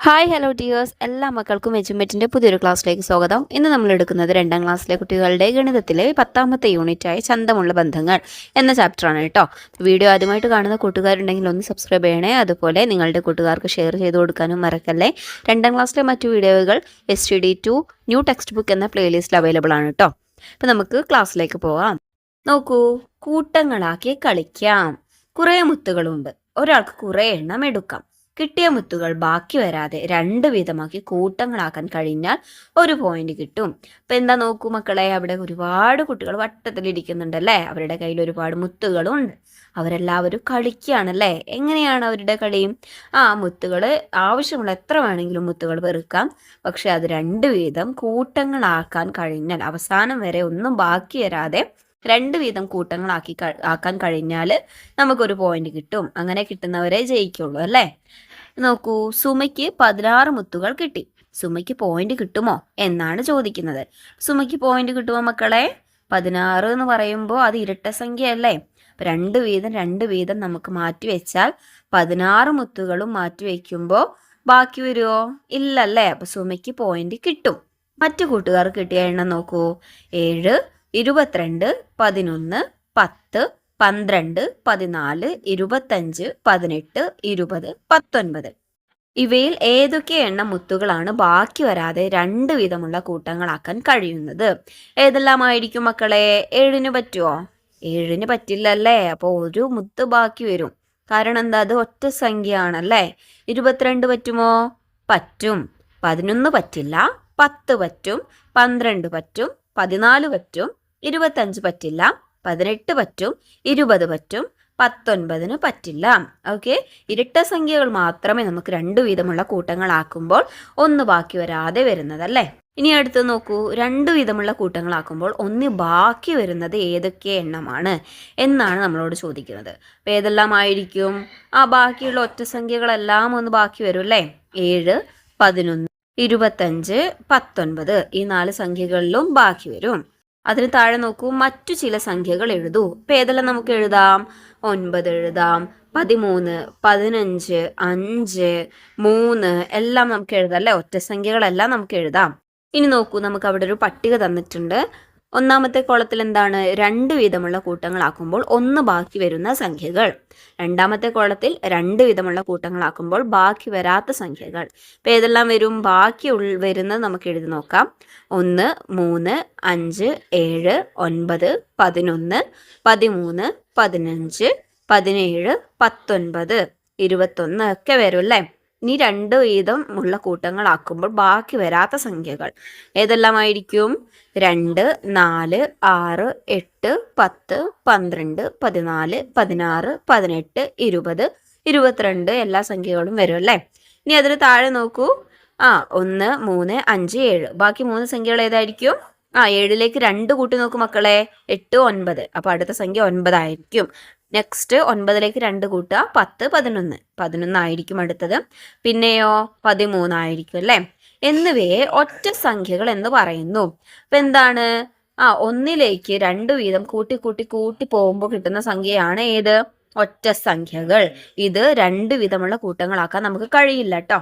Hi hello dears എല്ലാ മക്കൾക്കും എജുമേറ്റിൻ്റെ പുതിയൊരു ക്ലാസ്സിലേക്ക് സ്വാഗതം. ഇന്ന് നമ്മൾ എടുക്കുന്നത് 2ാം ക്ലാസ്സിലെ കുട്ടികളുടെ ഗണിതത്തിലെ 10ാമത്തെ യൂണിറ്റായ ചന്തമുള്ള ബന്ധങ്ങൾ എന്ന ചാപ്റ്ററാണ് കേട്ടോ. വീഡിയോ ആദ്യമായിട്ട് കാണുന്ന കൂട്ടുകാരുണ്ടെങ്കിൽ ഒന്ന് സബ്സ്ക്രൈബ് ചെയ്യണേ. അതുപോലെ നിങ്ങളുടെ കൂട്ടുകാർക്ക് ഷെയർ ചെയ്ത് കൊടുക്കാനും മറക്കല്ലേ. 2ാം ക്ലാസ്സിലെ മറ്റു വീഡിയോകൾ STD2 ന്യൂ ടെക്സ്റ്റ് ബുക്ക് എന്ന പ്ലേലിസ്റ്റിൽ അവൈലബിൾ ആണ് കേട്ടോ. അപ്പം നമുക്ക് ക്ലാസ്സിലേക്ക് പോകാം. നോക്കൂ, കൂട്ടങ്ങളാക്കി കളിക്കാം. കുറേ മുത്തുകളുണ്ട്, ഒരാൾക്ക് കുറേ എണ്ണം എടുക്കാം. കിട്ടിയ മുത്തുകൾ ബാക്കി വരാതെ 2 വീതമാക്കി കൂട്ടങ്ങളാക്കാൻ കഴിഞ്ഞാൽ 1 പോയിന്റ് കിട്ടും. അപ്പൊ എന്താ നോക്കൂ മക്കളെ, അവിടെ ഒരുപാട് കുട്ടികൾ വട്ടത്തിലിരിക്കുന്നുണ്ടല്ലേ. അവരുടെ കയ്യിൽ ഒരുപാട് മുത്തുകളും ഉണ്ട്. അവരെല്ലാവരും കളിക്കുകയാണല്ലേ. എങ്ങനെയാണ് അവരുടെ കളിയും? മുത്തുകൾ ആവശ്യമുള്ള എത്ര വേണമെങ്കിലും മുത്തുകൾ പെറുക്കാം. പക്ഷെ അത് 2 വീതം കൂട്ടങ്ങളാക്കാൻ കഴിഞ്ഞാൽ, അവസാനം വരെ ഒന്നും ബാക്കി വരാതെ 2 വീതം ആക്കാൻ കഴിഞ്ഞാൽ നമുക്കൊരു പോയിന്റ് കിട്ടും. അങ്ങനെ കിട്ടുന്നവരെ ജയിക്കുള്ളൂ അല്ലേ. നോക്കൂ, സുമയ്ക്ക് 16 മുത്തുകൾ കിട്ടി. സുമയ്ക്ക് പോയിന്റ് കിട്ടുമോ എന്നാണ് ചോദിക്കുന്നത്. സുമയ്ക്ക് പോയിന്റ് കിട്ടുമോ മക്കളെ? 16 എന്ന് പറയുമ്പോൾ അത് ഇരട്ട സംഖ്യ അല്ലേ. 2 വീതം നമുക്ക് മാറ്റി വെച്ചാൽ 16 മുത്തുകളും മാറ്റി വയ്ക്കുമ്പോൾ ബാക്കി വരുമോ? ഇല്ലല്ലേ. അപ്പൊ സുമയ്ക്ക് പോയിന്റ് കിട്ടും. മറ്റു കൂട്ടുകാർ കിട്ടിയ എണ്ണം നോക്കൂ. 7, 22, 11, 10, 12, 14, 25, 18, 20, 19. ഇവയിൽ ഏതൊക്കെ എണ്ണം മുത്തുകളാണ് ബാക്കി വരാതെ 2 വീതമുള്ള കൂട്ടങ്ങളാക്കാൻ കഴിയുന്നത്? ഏതെല്ലാമായിരിക്കും മക്കളെ? 7ന് പറ്റുമോ? 7ന് പറ്റില്ലല്ലേ. അപ്പോൾ ഒരു മുത്ത് ബാക്കി വരും. കാരണം എന്താ? അത് ഒറ്റ സംഖ്യ ആണല്ലേ. 22 പറ്റുമോ? പറ്റും. 11 പറ്റില്ല. 10 പറ്റും. 12 പറ്റും. 14 പറ്റും. 25 പറ്റില്ല. 18 പറ്റും. 20 പറ്റും. 19ന് പറ്റില്ല. ഓക്കെ, ഇരട്ട സംഖ്യകൾ മാത്രമേ നമുക്ക് 2 വീതമുള്ള കൂട്ടങ്ങളാക്കുമ്പോൾ 1 ബാക്കി വരാതെ വരുന്നതല്ലേ. ഇനി അടുത്ത് നോക്കൂ, 2 വീതമുള്ള കൂട്ടങ്ങളാക്കുമ്പോൾ 1 ബാക്കി വരുന്നത് ഏതൊക്കെ എണ്ണമാണ് എന്നാണ് നമ്മളോട് ചോദിക്കുന്നത്. അപ്പോൾ ഏതെല്ലാമായിരിക്കും? ബാക്കിയുള്ള ഒറ്റ സംഖ്യകളെല്ലാം 1 ബാക്കി വരും അല്ലേ. 7, 11, 25, 19 ഈ 4 സംഖ്യകളിലും ബാക്കി വരും. അതിന് താഴെ നോക്കൂ, മറ്റു ചില സംഖ്യകൾ എഴുതൂ. ഇപ്പം ഏതെല്ലാം നമുക്ക് എഴുതാം? 9 എഴുതാം, 13, 15, 5, 3 എല്ലാം നമുക്ക് എഴുതാം അല്ലേ. ഒറ്റ സംഖ്യകളെല്ലാം നമുക്ക് എഴുതാം. ഇനി നോക്കൂ, നമുക്ക് അവിടെ ഒരു പട്ടിക തന്നിട്ടുണ്ട്. ഒന്നാമത്തെ കോളത്തിൽ എന്താണ്? 2 വീതമുള്ള കൂട്ടങ്ങളാക്കുമ്പോൾ 1 ബാക്കി വരുന്ന സംഖ്യകൾ. രണ്ടാമത്തെ കോളത്തിൽ 2 വീതമുള്ള കൂട്ടങ്ങളാക്കുമ്പോൾ ബാക്കി വരാത്ത സംഖ്യകൾ. ഇപ്പം ഏതെല്ലാം വരും? ബാക്കി വരുന്നത് നമുക്ക് എഴുതി നോക്കാം. 1, 3, 5, 7, 9, 11, 13, 15, 17, 19, 21 ഒക്കെ വരും അല്ലേ. ഇനി 2 വീതം ഉള്ള കൂട്ടങ്ങളാക്കുമ്പോൾ ബാക്കി വരാത്ത സംഖ്യകൾ ഏതെല്ലാമായിരിക്കും? 2, 4, 6, 8, 10, 12, 14, 16, 18, 20, 22 എല്ലാ സംഖ്യകളും വരും അല്ലേ. ഇനി അതിന് താഴെ നോക്കൂ. 1, 3, 5, 7 ബാക്കി 3 സംഖ്യകൾ ഏതായിരിക്കും? 7ലേക്ക് 2 കൂട്ടി നോക്കൂ മക്കളെ. 8, 9. അപ്പോൾ അടുത്ത സംഖ്യ 9 ആയിരിക്കും. നെക്സ്റ്റ് 9ലേക്ക് 2 കൂട്ടുക. 10, 11. 11 ആയിരിക്കും അടുത്തത്. പിന്നെയോ 13 ആയിരിക്കും അല്ലേ. എന്നിവയെ ഒറ്റ സംഖ്യകൾ എന്ന് പറയുന്നു. അപ്പം എന്താണ്? 1ലേക്ക് 2 വീതം കൂട്ടി പോകുമ്പോൾ കിട്ടുന്ന സംഖ്യയാണ് ഏത്? ഒറ്റ സംഖ്യകൾ. ഇത് 2 വീതമുള്ള കൂട്ടങ്ങളാക്കാൻ നമുക്ക് കഴിയില്ല കേട്ടോ.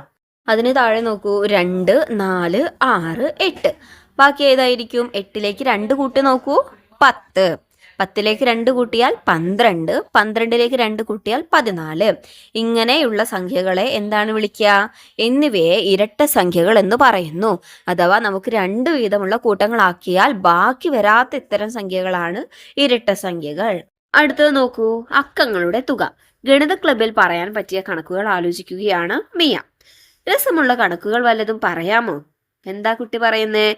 അതിന് താഴെ നോക്കൂ, 2, 4, 6, 8 ബാക്കി ഏതായിരിക്കും? 8ലേക്ക് 2 കൂട്ടി നോക്കൂ. 10. 10ലേക്ക് 2 കൂട്ടിയാൽ 12. 12ലേക്ക് 2 കൂട്ടിയാൽ 14. ഇങ്ങനെയുള്ള സംഖ്യകളെ എന്താണ് വിളിക്കുക? എന്നിവയെ ഇരട്ട സംഖ്യകൾ എന്ന് പറയുന്നു. അഥവാ നമുക്ക് 2 വീതമുള്ള കൂട്ടങ്ങളാക്കിയാൽ ബാക്കി വരാത്ത ഇത്തരം സംഖ്യകളാണ് ഇരട്ട സംഖ്യകൾ. അടുത്തത് നോക്കൂ, അക്കങ്ങളുടെ തുക. ഗണിത ക്ലബിൽ പറയാൻ പറ്റിയ കണക്കുകൾ ആലോചിക്കുകയാണ് മിയ. രസമുള്ള കണക്കുകൾ വല്ലതും പറയാമോ? എന്താ കുട്ടി പറയുന്നേ?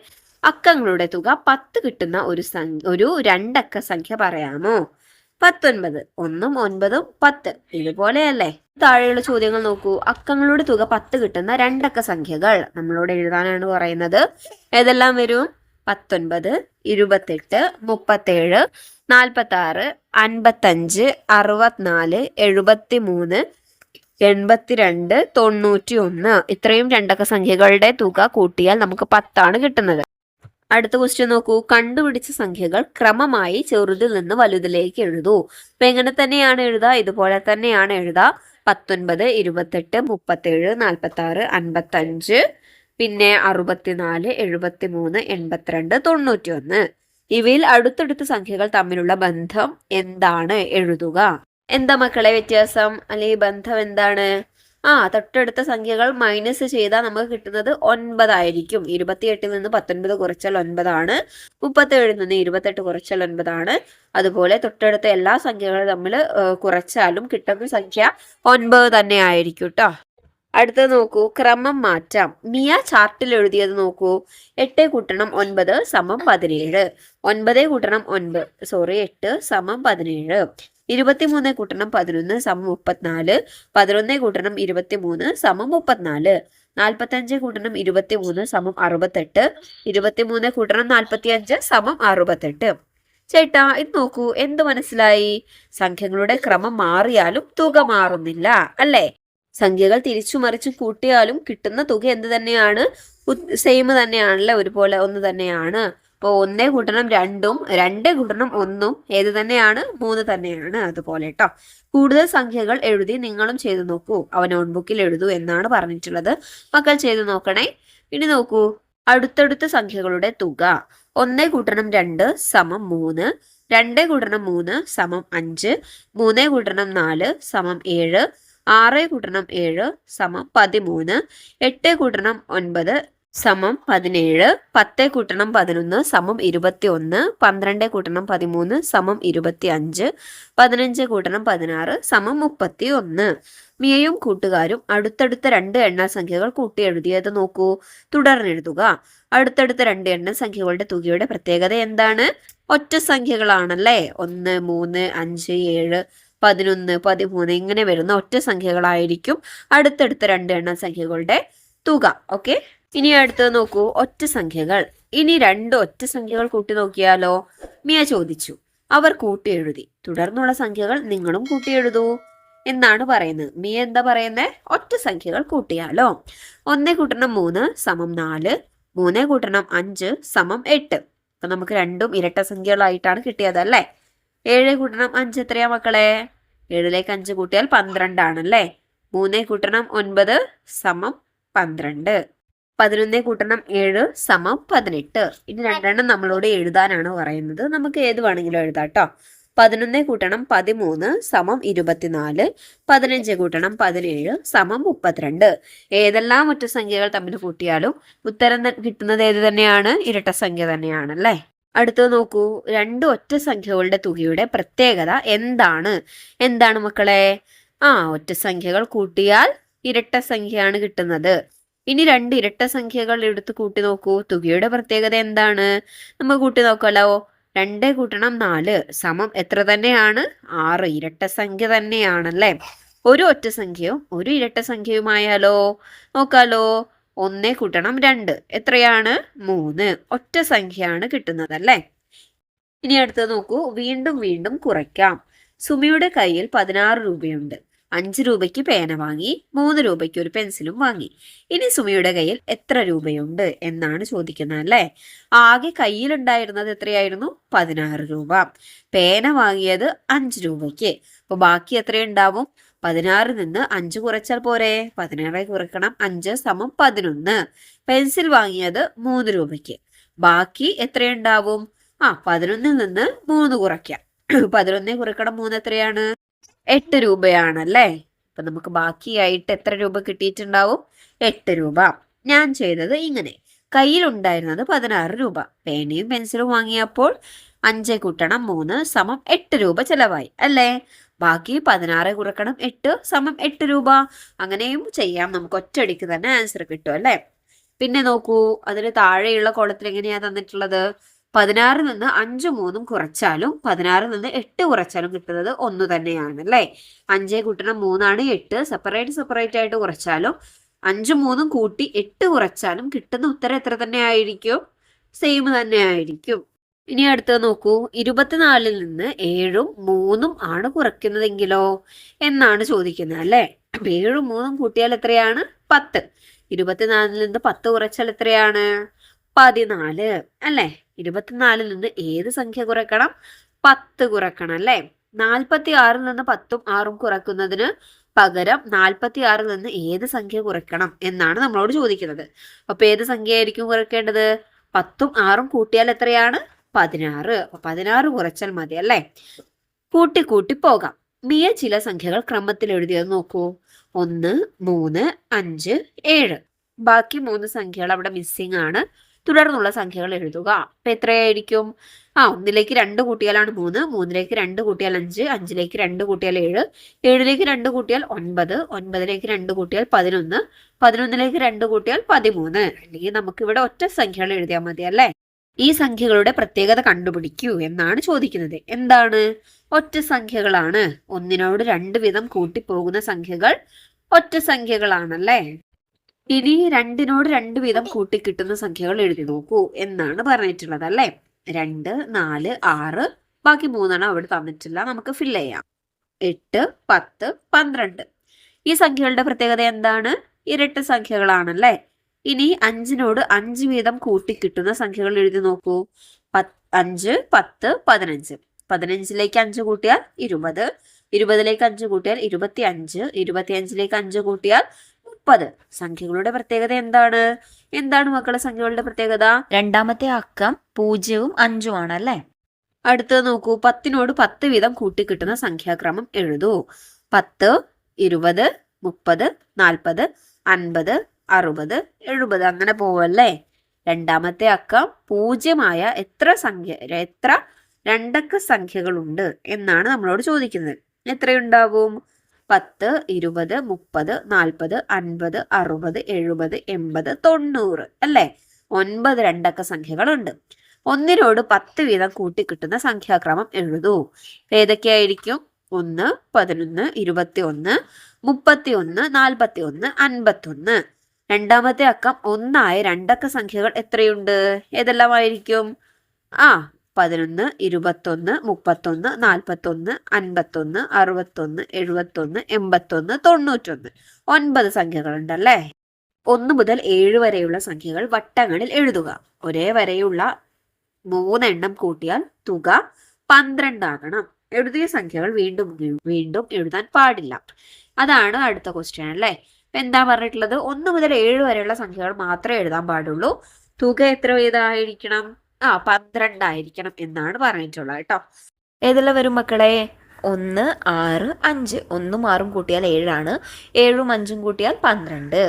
അക്കങ്ങളുടെ തുക 10 കിട്ടുന്ന ഒരു 2 അക്ക സംഖ്യ പറയാമോ? 19. 1ഉം 9ഉം 10 ഇതുപോലെയല്ലേ. താഴെയുള്ള ചോദ്യങ്ങൾ നോക്കൂ. അക്കങ്ങളുടെ തുക 10 കിട്ടുന്ന 2 അക്ക സംഖ്യകൾ നമ്മളോട് എഴുതാനാണ് പറയുന്നത്. ഏതെല്ലാം വരും? 19, 28, 37, 46, 55, 64, 73, 82, 91 ഇത്രയും 2 അക്ക സംഖ്യകളുടെ തുക കൂട്ടിയാൽ നമുക്ക് 10 ആണ് കിട്ടുന്നത്. അടുത്ത ക്വസ്റ്റ്യൻ നോക്കൂ. കണ്ടുപിടിച്ച സംഖ്യകൾ ക്രമമായി ചെറുതിൽ നിന്ന് വലുതിലേക്ക് എഴുതൂ. അപ്പൊ എങ്ങനെ തന്നെയാണ് എഴുതുക? ഇതുപോലെ തന്നെയാണ് എഴുതുക. 19, 28, 37, 46, 55, പിന്നെ 64, 73, 82, 91. ഇവയിൽ അടുത്തടുത്ത സംഖ്യകൾ തമ്മിലുള്ള ബന്ധം എന്താണ്? എഴുതുക. എന്താ മക്കളെ വ്യത്യാസം? അല്ലെങ്കിൽ ബന്ധം എന്താണ്? തൊട്ടടുത്ത സംഖ്യകൾ മൈനസ് ചെയ്താൽ നമുക്ക് കിട്ടുന്നത് 9 ആയിരിക്കും. 28 നിന്ന് 19 കുറച്ചാൽ 9 ആണ്. 37 നിന്ന് 28 കുറച്ചാൽ 9 ആണ്. അതുപോലെ തൊട്ടടുത്ത എല്ലാ സംഖ്യകളും തമ്മിൽ കുറച്ചാലും കിട്ടുന്ന സംഖ്യ 9 തന്നെ ആയിരിക്കും കേട്ടോ. അടുത്തത് നോക്കൂ. ക്രമം മാറ്റാം. മിയ ചാർട്ടിൽ എഴുതിയത് നോക്കൂ. 8 കൂട്ടണം 9 സമം 17. 9 കൂട്ടണം 8 സമം 17. 23 കൂട്ടണം 11 സമം 34. 11 കൂട്ടണം 23 സമം 34. 45 കൂട്ടണം 23 സമം 68. 23 കൂട്ടണം 45 സമം 68. ചേട്ടാ ഇത് നോക്കൂ. എന്ത് മനസ്സിലായി? സംഖ്യകളുടെ ക്രമം മാറിയാലും തുക മാറുന്നില്ല അല്ലേ? സംഖ്യകൾ തിരിച്ചു മറിച്ചു കൂട്ടിയാലും കിട്ടുന്ന തുക എന്ത് തന്നെയാണ്? സെയിം തന്നെയാണല്ലേ, ഒരുപോലെ ഒന്ന് തന്നെയാണ്. അപ്പോൾ 1 കൂട്ടണം 2ഉം 2 കൂട്ടണം 1ഉം ഏത് തന്നെയാണ്? 3 തന്നെയാണ്. അതുപോലെ കേട്ടോ. കൂടുതൽ സംഖ്യകൾ എഴുതി നിങ്ങളും ചെയ്തു നോക്കൂ. അവ നോട്ട്ബുക്കിൽ എഴുതൂ എന്നാണ് പറഞ്ഞിട്ടുള്ളത്. മക്കൾ ചെയ്തു നോക്കണേ. ഇനി നോക്കൂ. അടുത്തടുത്ത സംഖ്യകളുടെ തുക. 1 കൂട്ടണം 2 സമം 3. 2 കൂട്ടണം 3 സമം 5. 3 കൂട്ടണം 4 സമം 7. 6 കൂട്ടണം 7 സമം 13. 8 കൂട്ടണം 9 സമം 17. 10 കൂട്ടണം 11 സമം 21. 12 കൂട്ടണം 13 സമം 25. 15 കൂട്ടണം 16 സമം 31. മിയയും കൂട്ടുകാരും അടുത്തടുത്ത 2 എണ്ണസംഖ്യകൾ കൂട്ടി എഴുതിയത് നോക്കൂ. തുടർന്നെഴുതുക. അടുത്തടുത്ത 2 എണ്ണസംഖ്യകളുടെ തുകയുടെ പ്രത്യേകത എന്താണ്? ഒറ്റ സംഖ്യകളാണല്ലേ. 1, 3, 5, 7, 11, 13 ഇങ്ങനെ വരുന്ന ഒറ്റ സംഖ്യകളായിരിക്കും അടുത്തടുത്ത 2 എണ്ണസംഖ്യകളുടെ തുക. ഓക്കെ. ഇനി അടുത്തത് നോക്കൂ. ഒറ്റ സംഖ്യകൾ. ഇനി 2 ഒറ്റ സംഖ്യകൾ കൂട്ടി നോക്കിയാലോ? മിയ ചോദിച്ചു. അവർ കൂട്ടി എഴുതി. തുടർന്നുള്ള സംഖ്യകൾ നിങ്ങളും കൂട്ടി എഴുതൂ എന്നാണ് പറയുന്നത്. മിയ എന്താ പറയുന്നത്? ഒറ്റ സംഖ്യകൾ കൂട്ടിയാലോ. 1 കൂട്ടണം 3 സമം 4. 3 കൂട്ടണം 5 സമം 8. അപ്പൊ നമുക്ക് രണ്ടും ഇരട്ട സംഖ്യകളായിട്ടാണ് കിട്ടിയത് അല്ലേ. 7 കൂട്ടണം 5 എത്രയാ മക്കളെ? 7ലേക്ക് 5 കൂട്ടിയാൽ 12 ആണല്ലേ. 3 കൂട്ടണം 9 സമം 12. 11 കൂട്ടണം 7 സമം 18. ഇനി രണ്ടെണ്ണം നമ്മളോട് എഴുതാനാണ് പറയുന്നത്. നമുക്ക് ഏത് വേണമെങ്കിലും എഴുതാം കേട്ടോ. 11 കൂട്ടണം 13 സമം 24. 15 കൂട്ടണം 17 സമം 32. ഏതെല്ലാം ഒറ്റ സംഖ്യകൾ തമ്മിൽ കൂട്ടിയാലും ഉത്തരം കിട്ടുന്നത് ഏത് തന്നെയാണ്? ഇരട്ട സംഖ്യ തന്നെയാണല്ലേ. അടുത്തത് നോക്കൂ. 2 ഒറ്റ സംഖ്യകളുടെ തുകയുടെ പ്രത്യേകത എന്താണ്? എന്താണ് മക്കളെ? ഒറ്റ സംഖ്യകൾ കൂട്ടിയാൽ ഇരട്ട സംഖ്യയാണ് കിട്ടുന്നത്. ഇനി 2 ഇരട്ട സംഖ്യകൾ എടുത്ത് കൂട്ടി നോക്കൂ. തുകയുടെ പ്രത്യേകത എന്താണ്? നമുക്ക് കൂട്ടി നോക്കാലോ. 2 കൂട്ടണം 4 സമം എത്ര തന്നെയാണ്? 6. ഇരട്ട സംഖ്യ തന്നെയാണല്ലേ. ഒരു ഒറ്റ സംഖ്യയും ഒരു ഇരട്ട സംഖ്യയുമായാലോ? നോക്കാലോ. 1 കൂട്ടണം 2 എത്രയാണ്? 3. ഒറ്റ സംഖ്യയാണ് കിട്ടുന്നത് അല്ലേ. ഇനി അടുത്തത് നോക്കൂ. വീണ്ടും വീണ്ടും കുറയ്ക്കാം. സുമിയുടെ കയ്യിൽ 16 രൂപയുണ്ട്. 5 രൂപയ്ക്ക് പേന വാങ്ങി. 3 രൂപയ്ക്ക് ഒരു പെൻസിലും വാങ്ങി. ഇനി സുമിയുടെ കയ്യിൽ എത്ര രൂപയുണ്ട് എന്നാണ് ചോദിക്കുന്നത് അല്ലേ. ആകെ കയ്യിലുണ്ടായിരുന്നത് എത്രയായിരുന്നു? 16 രൂപ. പേന വാങ്ങിയത് 5 രൂപയ്ക്ക്. അപ്പൊ ബാക്കി എത്രയുണ്ടാവും? 16 നിന്ന് 5 കുറച്ചാൽ പോരെ. 16 കുറക്കണം 5 സമം 11. പെൻസിൽ വാങ്ങിയത് 3 രൂപയ്ക്ക്. ബാക്കി എത്രയുണ്ടാവും? 11 നിന്ന് 3 കുറയ്ക്കാം. 11 കുറക്കണം 3 എത്രയാണ്? 8 രൂപയാണല്ലേ. അപ്പൊ നമുക്ക് ബാക്കിയായിട്ട് എത്ര രൂപ കിട്ടിയിട്ടുണ്ടാവും? 8 രൂപ. ഞാൻ ചെയ്തത് ഇങ്ങനെ. കയ്യിലുണ്ടായിരുന്നത് 16 രൂപ. പേനയും പെൻസിലും വാങ്ങിയപ്പോൾ 5 കൂട്ടണം 3 സമം 8 രൂപ ചെലവായി അല്ലേ. ബാക്കി 16 കുറക്കണം 8 സമം 8 രൂപ. അങ്ങനെയും ചെയ്യാം. നമുക്ക് ഒറ്റയടിക്ക് തന്നെ ആൻസർ കിട്ടും അല്ലേ. പിന്നെ നോക്കൂ. അതിന് താഴെയുള്ള കോളത്തിൽ എങ്ങനെയാ തന്നിട്ടുള്ളത്? 16 നിന്ന് 5 3 കുറച്ചാലും 16 നിന്ന് 8 കുറച്ചാലും കിട്ടുന്നത് 1 തന്നെയാണ് അല്ലേ. 5 കൂട്ടണം 3 ആണ് 8. സെപ്പറേറ്റ് ആയിട്ട് കുറച്ചാലും 5 3 കൂട്ടി 8 കുറച്ചാലും കിട്ടുന്ന ഉത്തരം എത്ര തന്നെ ആയിരിക്കും? സെയിം തന്നെ ആയിരിക്കും. ഇനി അടുത്തത് നോക്കൂ. 24 നിന്ന് 7ഉം 3ഉം ആണ് കുറയ്ക്കുന്നതെങ്കിലോ എന്നാണ് ചോദിക്കുന്നത് അല്ലേ. 7ഉം 3ഉം കൂട്ടിയാൽ എത്രയാണ്? 10. 24 നിന്ന് 10 കുറച്ചാൽ എത്രയാണ്? 14 അല്ലേ? 24 നിന്ന് ഏത് സംഖ്യ കുറയ്ക്കണം? 10 കുറയ്ക്കണം അല്ലേ? 46 നിന്ന് 10ഉം 6ഉം കുറയ്ക്കുന്നതിന് പകരം 46 നിന്ന് ഏത് സംഖ്യ കുറയ്ക്കണം എന്നാണ് നമ്മളോട് ചോദിക്കുന്നത്. അപ്പൊ ഏത് സംഖ്യ ആയിരിക്കും കുറയ്ക്കേണ്ടത്? 10ഉം 6ഉം കൂട്ടിയാൽ എത്രയാണ്? 16. അപ്പൊ 16 കുറച്ചാൽ മതി അല്ലേ? കൂട്ടി കൂട്ടി പോകാം. മിയ ചില സംഖ്യകൾ ക്രമത്തിൽ എഴുതിയത് നോക്കൂ. 1, 3, 5, 7. ബാക്കി 3 സംഖ്യകൾ അവിടെ മിസ്സിംഗ് ആണ്. തുടർന്നുള്ള സംഖ്യകൾ എഴുതുക. അപ്പൊ എത്രയായിരിക്കും? 1ലേക്ക് 2 കൂട്ടിയാലാണ് 3, 3ലേക്ക് 2 കൂട്ടിയാൽ 5, 5ലേക്ക് 2 കൂട്ടിയാൽ 7, 7ലേക്ക് 2 കൂട്ടിയാൽ 9, 9ലേക്ക് 2 കൂട്ടിയാൽ 11, 11ലേക്ക് 2 കൂട്ടിയാൽ 13. അല്ലെങ്കിൽ നമുക്ക് ഇവിടെ ഒറ്റ സംഖ്യകൾ എഴുതിയാൽ മതി അല്ലേ? ഈ സംഖ്യകളുടെ പ്രത്യേകത കണ്ടുപിടിക്കൂ എന്നാണ് ചോദിക്കുന്നത്. എന്താണ്? ഒറ്റ സംഖ്യകളാണ്. ഒന്നിനോട് 2 വീതം കൂട്ടിപ്പോകുന്ന സംഖ്യകൾ ഒറ്റ സംഖ്യകളാണല്ലേ? ഇനി 2നോട് 2 വീതം കൂട്ടി കിട്ടുന്ന സംഖ്യകൾ എഴുതി നോക്കൂ എന്നാണ് പറഞ്ഞിട്ടുള്ളത് അല്ലേ? 2, 4, 6. ബാക്കി 3 അവിടെ തന്നിട്ടില്ല, നമുക്ക് ഫില്ല് ചെയ്യാം. 8, 10, 12. ഈ സംഖ്യകളുടെ പ്രത്യേകത എന്താണ്? ഇരട്ട സംഖ്യകളാണല്ലേ? ഇനി 5നോട് 5 വീതം കൂട്ടി കിട്ടുന്ന സംഖ്യകൾ എഴുതി നോക്കൂ. 5, 10, 15. 15ലേക്ക് 5 കൂട്ടിയാൽ 20, 20ലേക്ക് 5 കൂട്ടിയാൽ 25, 25ലേക്ക് 5 കൂട്ടിയാൽ 30. സംഖ്യകളുടെ പ്രത്യേകത എന്താണ്? എന്താണ് മക്കളെ സംഖ്യകളുടെ പ്രത്യേകത? രണ്ടാമത്തെ അക്കം 0ഉം 5ഉം ആണ് അല്ലേ? അടുത്തത് നോക്കൂ. 10നോട് 10 വീതം കൂട്ടി കിട്ടുന്ന സംഖ്യാക്രമം എഴുതൂ. 10, 20, 30, 40, 50, 60, 70 അങ്ങനെ പോവല്ലേ? രണ്ടാമത്തെ അക്കം 0 എത്ര രണ്ടക്ക സംഖ്യകളുണ്ട് എന്നാണ് നമ്മളോട് ചോദിക്കുന്നത്. എത്രയുണ്ടാവും? 10, 20, 30, 40, 50, 60, 70, 80, 90 അല്ലേ? 9 രണ്ടക്ക സംഖ്യകളുണ്ട്. 1നോട് 10 വീതം കൂട്ടിക്കിട്ടുന്ന സംഖ്യാക്രമം എഴുതൂ. ഏതൊക്കെയായിരിക്കും? 1, 11, 21, 31, 41, 51. രണ്ടാമത്തെ അക്കം 1 രണ്ടക്ക സംഖ്യകൾ എത്രയുണ്ട്? ഏതെല്ലാമായിരിക്കും? 11, 21, 31, 41, 51, 61, 71, 81, 91. 9 സംഖ്യകളുണ്ടല്ലേ? 1 മുതൽ 7 വരെയുള്ള സംഖ്യകൾ വട്ടങ്ങളിൽ എഴുതുക. ഒരേ വരെയുള്ള 3 എണ്ണം കൂട്ടിയാൽ തുക 12 ആകണം. എഴുതിയ സംഖ്യകൾ വീണ്ടും വീണ്ടും എഴുതാൻ പാടില്ല. അതാണ് അടുത്ത ക്വസ്റ്റ്യൻ അല്ലേ? എന്താ പറഞ്ഞിട്ടുള്ളത്? 1 മുതൽ 7 വരെയുള്ള സംഖ്യകൾ മാത്രമേ എഴുതാൻ പാടുള്ളൂ. തുക എത്ര വീതമായിരിക്കണം? 12 ആയിരിക്കണം എന്നാണ് പറഞ്ഞിട്ടുള്ളത് കേട്ടോ. ഏതെല്ലാം വരും മക്കളെ? 1, 6, 5. 1ഉം 6ഉം കൂട്ടിയാൽ 7 ആണ്. 7ഉം 5ഉം കൂട്ടിയാൽ 12.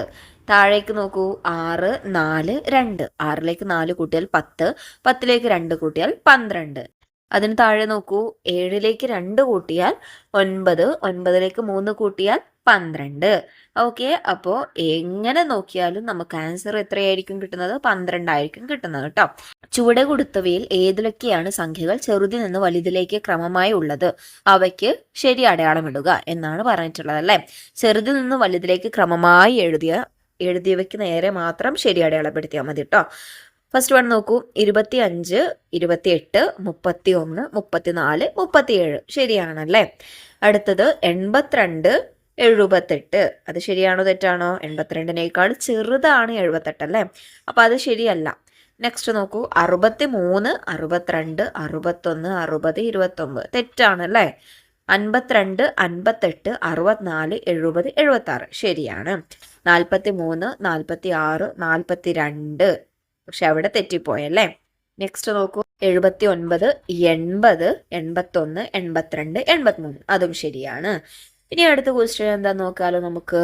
താഴേക്ക് നോക്കൂ. 6, 4, 2. 6ലേക്ക് 4 കൂട്ടിയാൽ 10, 10ലേക്ക് 2 കൂട്ടിയാൽ 12. അതിന് താഴെ നോക്കൂ. 7ലേക്ക് 2 കൂട്ടിയാൽ 9, 9ലേക്ക് 3 കൂട്ടിയാൽ 12. ഓക്കെ, അപ്പോൾ എങ്ങനെ നോക്കിയാലും നമുക്ക് ആൻസർ എത്രയായിരിക്കും കിട്ടുന്നത്? 12 ആയിരിക്കും കിട്ടുന്നത് കേട്ടോ. ചുവടെ കൊടുത്തവയിൽ ഏതിലൊക്കെയാണ് സംഖ്യകൾ ചെറുതിൽ നിന്ന് വലുതിലേക്ക് ക്രമമായി ഉള്ളത്? അവയ്ക്ക് ശരി അടയാളമിടുക എന്നാണ് പറഞ്ഞിട്ടുള്ളത് അല്ലേ? ചെറുതിൽ നിന്ന് വലുതിലേക്ക് ക്രമമായി എഴുതിയവയ്ക്ക് നേരെ മാത്രം ശരി അടയാളപ്പെടുത്തിയാൽ മതി കേട്ടോ. ഫസ്റ്റ് വൺ നോക്കൂ. 25, 28, 31, 34, 37 ശരിയാണല്ലേ? അടുത്തത് 82, 78. അത് ശരിയാണോ തെറ്റാണോ? 82നേക്കാൾ ചെറുതാണ് 78 അല്ലേ? അപ്പൊ അത് ശരിയല്ല. നെക്സ്റ്റ് നോക്കൂ. 63, 62, 61, 60, 29 തെറ്റാണല്ലേ? 52, 58, 64, 70, 76 ശരിയാണ്. 43, 46, 42 പക്ഷെ അവിടെ തെറ്റിപ്പോയല്ലേ? നെക്സ്റ്റ് നോക്കൂ. 79, 80, 81, 82, 83 അതും ശരിയാണ്. ഇനി അടുത്ത ക്വസ്റ്റ്യൻ എന്താ നോക്കാലോ നമുക്ക്.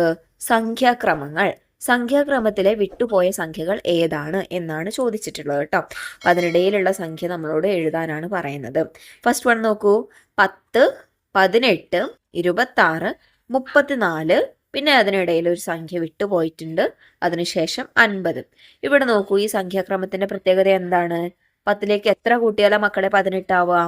സംഖ്യാക്രമത്തിലെ വിട്ടുപോയ സംഖ്യകൾ ഏതാണ് എന്നാണ് ചോദിച്ചിട്ടുള്ളത് കേട്ടോ. അതിനിടയിലുള്ള സംഖ്യ നമ്മളോട് എഴുതാനാണ് പറയുന്നത്. ഫസ്റ്റ് വൺ നോക്കൂ. 10, 18, 26, 34. പിന്നെ അതിനിടയിൽ ഒരു സംഖ്യ വിട്ടുപോയിട്ടുണ്ട്. അതിനുശേഷം 50. ഇവിടെ നോക്കൂ. ഈ സംഖ്യാക്രമത്തിന്റെ പ്രത്യേകത എന്താണ്? 10ലേക്ക് എത്ര കൂട്ടിയാലാ മക്കളെ 18 ആവുക?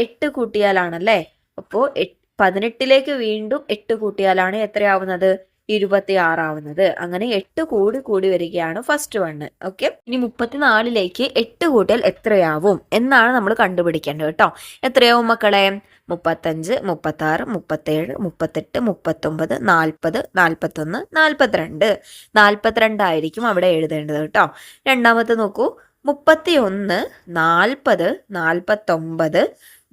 8 കൂട്ടിയാലാണല്ലേ? അപ്പോൾ 18ലേക്ക് വീണ്ടും 8 കൂട്ടിയാലാണ് എത്രയാവുന്നത്? 26 ആവുന്നത്. അങ്ങനെ 8 കൂടി വരികയാണ് ഫസ്റ്റ് വണ്ണ്. ഓക്കെ, ഇനി 34ലേക്ക് 8 കൂട്ടിയാൽ എത്രയാവും എന്നാണ് നമ്മൾ കണ്ടുപിടിക്കേണ്ടത് കേട്ടോ. എത്രയാവും മക്കളെ? 35, 36, 37, 38, 39, 40, 41, 42. 42 ആയിരിക്കും അവിടെ എഴുതേണ്ടത് കേട്ടോ. രണ്ടാമത്തെ നോക്കൂ, 31, 40, 49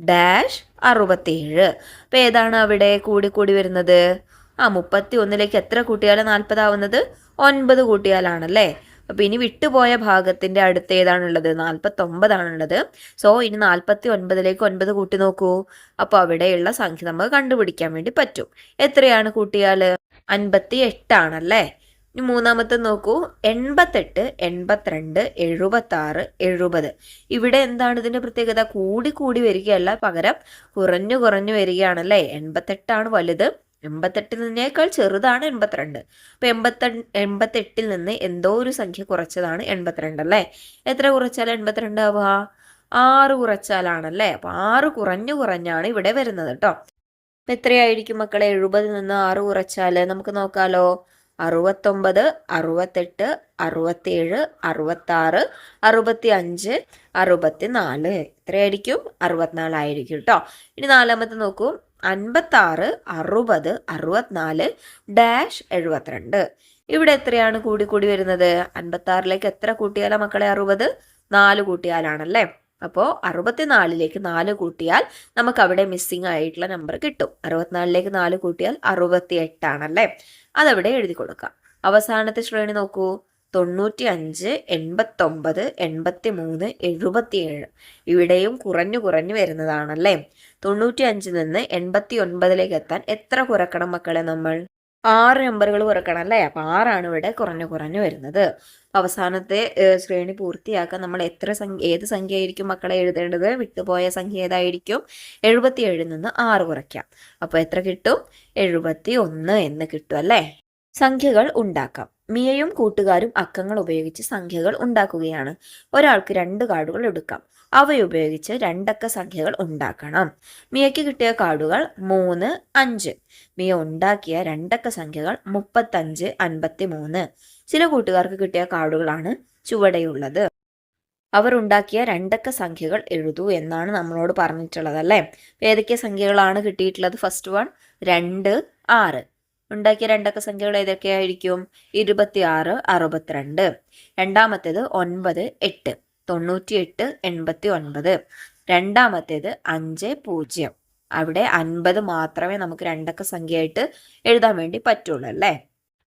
ഡാഷ് 67. അപ്പം ഏതാണ് അവിടെ കൂടി കൂടി വരുന്നത്? 31ലേക്ക് എത്ര കൂട്ടിയാൽ 40 ആവുന്നത്? 9 കൂട്ടിയാലാണല്ലേ. അപ്പം ഇനി വിട്ടുപോയ ഭാഗത്തിന്റെ അടുത്ത് ഏതാണുള്ളത്? 49ആണുള്ളത്. സോ ഇനി 49ലേക്ക് 9 കൂട്ടി നോക്കൂ. അപ്പോൾ അവിടെയുള്ള സംഖ്യ നമുക്ക് കണ്ടുപിടിക്കാൻ വേണ്ടി പറ്റും. എത്രയാണ് കൂട്ടിയാൽ? 58 ആണല്ലേ. ഇനി മൂന്നാമത്തെ നോക്കൂ, 88, 82, 76, 70. ഇവിടെ എന്താണ് ഇതിന്റെ പ്രത്യേകത? കൂടി കൂടി വരികയല്ല, പകരം കുറഞ്ഞു കുറഞ്ഞു വരികയാണല്ലേ. 88 വലുത്, 88-നേക്കാൾ ചെറുതാണ് 82. അപ്പൊ 88-ൽ നിന്ന് എന്തോ ഒരു സംഖ്യ കുറച്ചതാണ് 82 അല്ലേ. എത്ര കുറച്ചാൽ 82 ആവുക? 6 കുറച്ചാലാണല്ലേ. അപ്പൊ 6 കുറഞ്ഞു കുറഞ്ഞാണ് ഇവിടെ വരുന്നത് കേട്ടോ. അപ്പൊ എത്രയായിരിക്കും മക്കളെ 70-ൽ നിന്ന് 6 കുറച്ചാല്? നമുക്ക് നോക്കാലോ. 69, 68, 67, 66, 65, 64. എത്രയായിരിക്കും? 64 ആയിരിക്കും കേട്ടോ. ഇനി നാലാമത്തെ നോക്കൂ, 56, 60, 64 ഡാഷ് 72. ഇവിടെ എത്രയാണ് കൂടി കൂടി വരുന്നത്? 56ലേക്ക് എത്ര കൂട്ടിയാലാ മക്കളെ? 60, 4 കൂട്ടിയാലാണല്ലേ. അപ്പോൾ 64ലേക്ക് 4 കൂട്ടിയാൽ നമുക്ക് അവിടെ മിസ്സിംഗ് ആയിട്ടുള്ള നമ്പർ കിട്ടും. 64ലേക്ക് 4 കൂട്ടിയാൽ 68 ആണല്ലേ. അതവിടെ എഴുതി കൊടുക്കാം. അവസാനത്തെ ശ്രേണി നോക്കൂ, 95, 89, 83, 77. ഇവിടെയും കുറഞ്ഞു കുറഞ്ഞു വരുന്നതാണല്ലേ. 95 നിന്ന് 89ലേക്ക് എത്താൻ എത്ര കുറക്കണം മക്കളെ? നമ്മൾ 6 നമ്പറുകൾ കുറക്കണം അല്ലേ. അപ്പൊ 6 ഇവിടെ കുറഞ്ഞു കുറഞ്ഞു വരുന്നത്. അവസാനത്തെ ശ്രേണി പൂർത്തിയാക്കാൻ നമ്മൾ ഏത് സംഖ്യ ആയിരിക്കും മക്കളെ എഴുതേണ്ടത്? വിട്ടുപോയ സംഖ്യ ഏതായിരിക്കും? 77-ൽ നിന്ന് 6 കുറയ്ക്കാം. അപ്പൊ എത്ര കിട്ടും? 71 എന്ന് കിട്ടും അല്ലേ. സംഖ്യകൾ ഉണ്ടാക്കാം. മിയയും കൂട്ടുകാരും അക്കങ്ങൾ ഉപയോഗിച്ച് സംഖ്യകൾ ഉണ്ടാക്കുകയാണ്. ഒരാൾക്ക് 2 കാർഡുകൾ എടുക്കാം. അവയുപയോഗിച്ച് 2 അക്ക സംഖ്യകൾ ഉണ്ടാക്കണം. മിയയ്ക്ക് കിട്ടിയ കാർഡുകൾ 3, 5. മിയ ഉണ്ടാക്കിയ 2 അക്ക സംഖ്യകൾ 35, 53. ചില കൂട്ടുകാർക്ക് കിട്ടിയ കാർഡുകളാണ് ചുവടെയുള്ളത്. അവർ ഉണ്ടാക്കിയ 2 അക്ക സംഖ്യകൾ എഴുതൂ എന്നാണ് നമ്മളോട് പറഞ്ഞിട്ടുള്ളത് അല്ലേ. ഏതൊക്കെ സംഖ്യകളാണ് കിട്ടിയിട്ടുള്ളത്? First one 2, 6. ഉണ്ടാക്കിയ 2 അക്ക സംഖ്യകൾ ഏതൊക്കെയായിരിക്കും? 26, 62. രണ്ടാമത്തേത് 9, 8. 98, 89. രണ്ടാമത്തേത് 5, 0. അവിടെ 50 മാത്രമേ നമുക്ക് 2 അക്ക സംഖ്യയായിട്ട് എഴുതാൻ വേണ്ടി പറ്റുള്ളൂ അല്ലേ.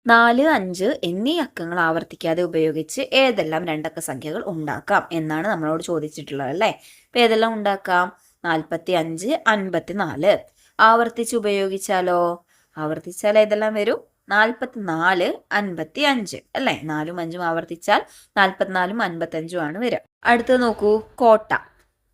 4, 5 എന്നീ അക്കങ്ങൾ ആവർത്തിക്കാതെ ഉപയോഗിച്ച് ഏതെല്ലാം 2 അക്ക സംഖ്യകൾ ഉണ്ടാക്കാം എന്നാണ് നമ്മളോട് ചോദിച്ചിട്ടുള്ളത് അല്ലേ. അപ്പൊ ഏതെല്ലാം ഉണ്ടാക്കാം? 45, 54. ആവർത്തിച്ച് ഉപയോഗിച്ചാലോ? ആവർത്തിച്ചാൽ ഏതെല്ലാം വരും? 44, 55 അല്ലേ. 4ഉം 5ഉം ആവർത്തിച്ചാൽ 44ഉം 55ഉം ആണ് വരിക. അടുത്തത് നോക്കൂ, കോട്ട.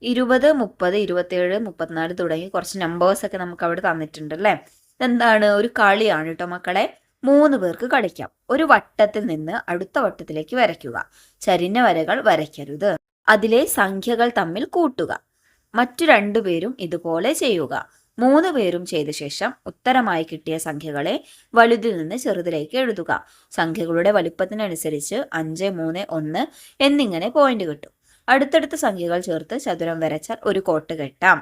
20, 30, 27, 34 തുടങ്ങി കുറച്ച് നമ്പേഴ്സ് ഒക്കെ നമുക്ക് അവിടെ തന്നിട്ടുണ്ട് അല്ലേ. ഇതെന്താണ്? ഒരു കളിയാണ് കേട്ടോ മക്കളെ. 3 പേർക്ക് കളിക്കാം. ഒരു വട്ടത്തിൽ നിന്ന് അടുത്ത വട്ടത്തിലേക്ക് വരയ്ക്കുക. ചരിഞ്ഞ വരകൾ വരയ്ക്കരുത്. അതിലെ സംഖ്യകൾ തമ്മിൽ കൂട്ടുക. മറ്റു 2 പേരും ഇതുപോലെ ചെയ്യുക. 3 പേരും ചെയ്ത ശേഷം ഉത്തരമായി കിട്ടിയ സംഖ്യകളെ വലുതിൽ നിന്ന് ചെറുതിലേക്ക് എഴുതുക. സംഖ്യകളുടെ വലിപ്പത്തിനനുസരിച്ച് 5, 3, 1 എന്നിങ്ങനെ പോയിന്റ് കിട്ടും. അടുത്തടുത്ത സംഖ്യകൾ ചേർത്ത് ചതുരം വരച്ചാൽ ഒരു കോട്ട് കെട്ടാം.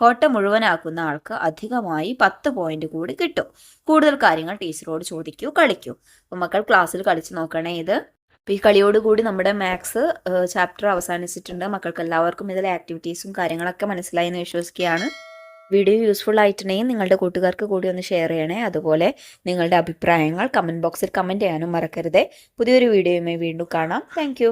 കോട്ട മുഴുവനാക്കുന്ന ആൾക്ക് അധികമായി 10 പോയിന്റ് കൂടി കിട്ടും. കൂടുതൽ കാര്യങ്ങൾ ടീച്ചറോട് ചോദിക്കൂ, കളിക്കൂ. അപ്പോൾ മക്കൾ ക്ലാസ്സിൽ കളിച്ച് നോക്കണേ ഇത്. അപ്പോൾ ഈ കളിയോടുകൂടി നമ്മുടെ മാത്സ് ചാപ്റ്റർ അവസാനിച്ചിട്ടുണ്ട്. മക്കൾക്ക് എല്ലാവർക്കും ഇതിലെ ആക്ടിവിറ്റീസും കാര്യങ്ങളൊക്കെ മനസ്സിലായി എന്ന് വിശ്വസിക്കുകയാണ്. വീഡിയോ യൂസ്ഫുൾ ആയിട്ടുണ്ടെങ്കിൽ നിങ്ങളുടെ കൂട്ടുകാർക്ക് കൂടി ഒന്ന് ഷെയർ ചെയ്യണേ. അതുപോലെ നിങ്ങളുടെ അഭിപ്രായങ്ങൾ കമൻറ്റ് ബോക്സിൽ കമൻറ്റ് ചെയ്യാനും മറക്കരുതേ. പുതിയൊരു വീഡിയോയുമായി വീണ്ടും കാണാം. താങ്ക്